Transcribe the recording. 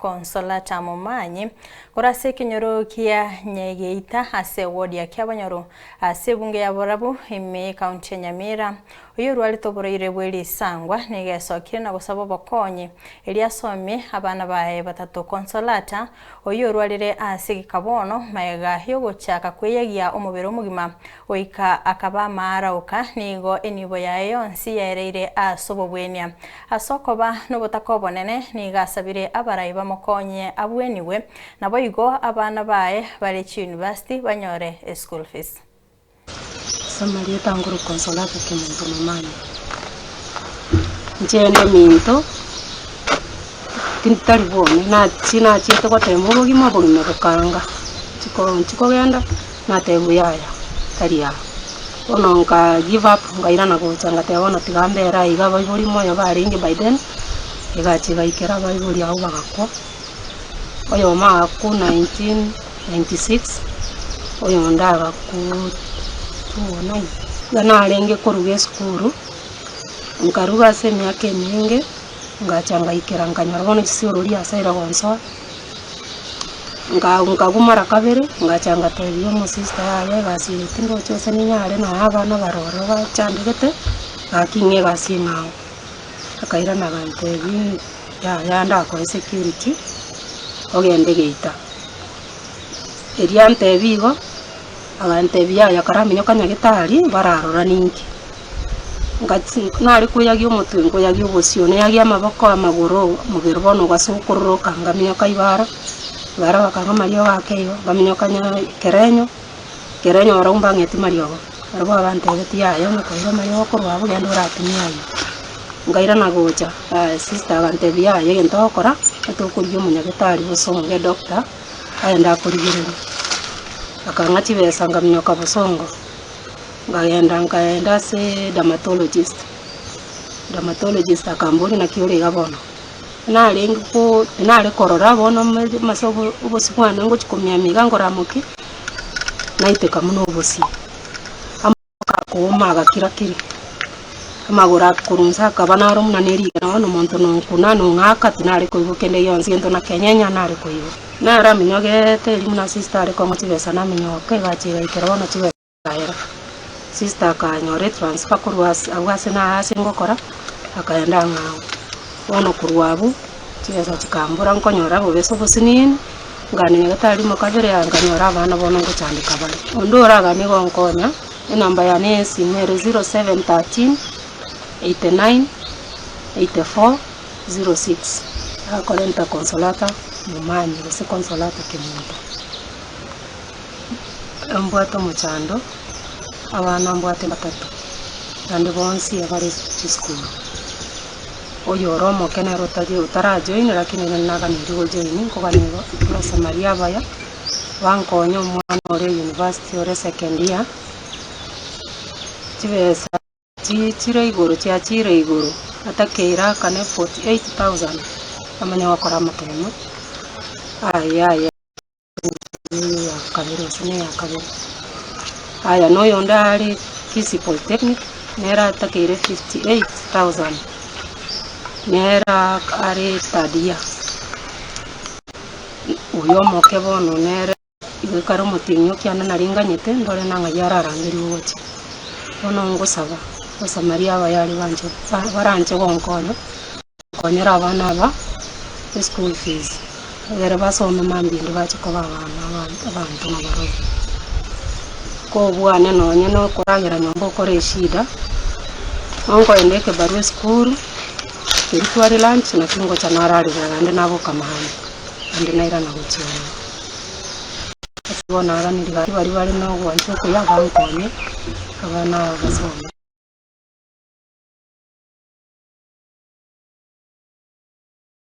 Consolata Momanyi korase kinyoro kia nyegeita ase ward ya Kyabanyoro ase bunge ya Borabu ime county ya Nyamira uyu rwali toboroire bweli sangwa negesokire na gusaba bokonye eliasome abana bae batatu Consolata uyu rwalire ase gikabono maega yo gochaka kweyagia omubero omugima oika akaba marauka nigo enibo yae yonsi yaereire asobo bwenia asokoba no botakobonene nigasabire abarayi bamokonye abweniwe nabo igo abana bae bari university banyore school fees. Samaria tanguru Consolata kemuntu Momanyi njende minto tintari bone na china chete kwa tembo bogima bogime bukanga chiko genda na tembo yaya taria ononka give up ngaira na gochanga tebona tigambera iga baiburi moyo baringe by then igachiga ikera baiburi aho bagakwa oyo maku 1996 oyo ndaga ku tuona gana arenge koruge skuru nkaruga se myaka mingi ngachanga ikera nganyora bona chisiruri asaira gonso ngagumara kabere ngachanga tebiyo mu sister yaye gasire tindo cyose ninyare na abana baroro bacandegete akinge gasingao akaira na bantebi ya ndako security ogende geita eriante bigo agante biya karamenyo kanyagitari bararora ninki ngati nari kuyagi umutwe ngo yagi ubosione yagi amaboko amaguru mubiro bono gasukuru kangamyo kaibara bara bakanga mariyo bakeyo gaminyo kanya kerenyo barumba ngeti mariyo arabo abante beti yayo nakaira mariyo ko rwabo gendo ratimya ngaira nagocha sister agante biya yegento okora atokuriyo munyagitari bosonge doctor ayenda kurigirira akanga chibesa ngaminyo kabosongo ngaenda se dermatologist akamburi na kiore gabono narenga ko nare korora bono masobo ubosikwana ngo chikomya migango ramuki naite kamuno ubosi amaka koma gakirakiri amagora kurunza kabana ro munaneri na wono monto no kunano ngaka tinare ko ibukende yonzi ento na kenyenya nare ko ibo nara minyoge te limuna sister ko motivesa na minyoke bachira ikero no chiwe era sister ka nyore transfer kurwas awase na ase ngokora akaenda ngao wono kurwabu cheza chikambura nkonyora bobeso bosinini ngane nyagatari mukabere anganyora abana bono nguchandika bari ondora gane gonkonya namba ya nesi 0713 89 84 06 akorenta Consolata Momanyi se Consolata kemuntu ambwato muchando abana mbwate batatu kandi bonsi abari school oyo romo kenero tadi utarajoin lakini naga ndigo join ko bani ko Samaria baya wankonyo mwana ore university ore second year chibesa chire iguru atakeira kane 48000 amanya wakora matemo aya ya kabiro sine ya kabiro aya no yondari Kisi Polytechnic nera atakeire 58000 nera are tadia uyo moke bono nera igikaro mutinyo kyana naringanyete ndore nanga yararangiri woche bono ngosaba Samaria bayari banje baranje gonkono konyera abana ba school fees era basoma mambindi bachiko babana abantu nabaro ko bwana nonye no kurangira nyombo kore shida onko endeke barwe school kirituari lunch na kingo cha narari ngande nabo kamahani andi naira na guchiona bona ara ndirigari bari no gwancho ko yabankonye abana basoma